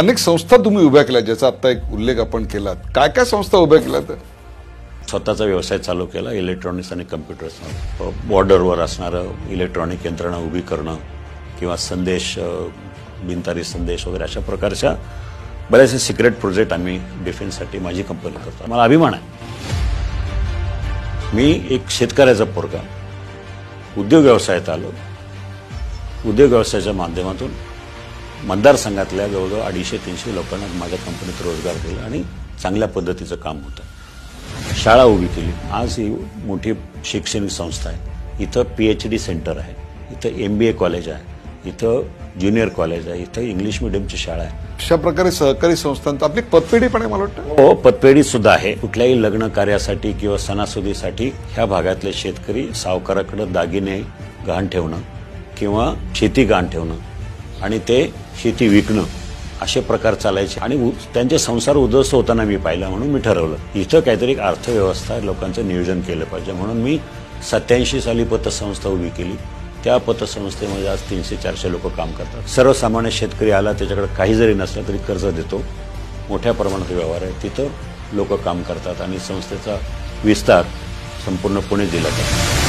अनेक संस्था तुम्ही उभ्या केल्या, ज्याचा आता एक उल्लेख आपण केलात. काय काय संस्था उभ्या केल्यात? स्वतःचा व्यवसाय चालू केला, इलेक्ट्रॉनिक्स आणि कम्प्युटर्स. बॉर्डरवर असणारं इलेक्ट्रॉनिक यंत्रणा उभी करणं किंवा संदेश, बिनतारी संदेश वगैरे अशा प्रकारच्या बरेचसे सिक्रेट प्रोजेक्ट आम्ही डिफेन्ससाठी माझी कंपनी करतो. मला अभिमान आहे. मी एक शेतकऱ्याचा पोरगा उद्योग व्यवसायात आलो. उद्योग व्यवसायाच्या माध्यमातून मतदारसंघातल्या जवळजवळ 250-300 लोकांना माझ्या कंपनीत रोजगार दिला आणि चांगल्या पद्धतीचं काम होतं. शाळा उभी केली. आज ही मोठी शैक्षणिक संस्था आहे. इथं PhD सेंटर आहे, इथं MBA कॉलेज आहे, इथं ज्युनियर कॉलेज आहे, इथं इंग्लिश मिडियमची शाळा आहे. अशा प्रकारे सहकारी संस्थांचा आपली पतपेढी पण आहे मला वाटतं. हो, पतपेढी सुद्धा आहे. कुठल्याही लग्न कार्यासाठी किंवा सणासुदीसाठी ह्या भागातले शेतकरी सावकाराकडे दागिने गहाण ठेवणं किंवा शेती गहाण ठेवणं आणि ते शेती विकणं असे प्रकार चालायचे आणि त्यांचे संसार उद्ध्वस्त होताना मी पाहिलं. म्हणून मी ठरवलं इथं काहीतरी एक अर्थव्यवस्था लोकांचं नियोजन केलं पाहिजे. म्हणून मी 87 साली पतसंस्था उभी केली. त्या पतसंस्थेमध्ये आज 300-400 लोक काम करतात. सर्वसामान्य शेतकरी आला, त्याच्याकडे काही जरी नसलं तरी कर्ज देतो. मोठ्या प्रमाणात व्यवहार आहे. तिथं लोक काम करतात आणि संस्थेचा विस्तार संपूर्ण पुणे जिल्ह्यात आहे.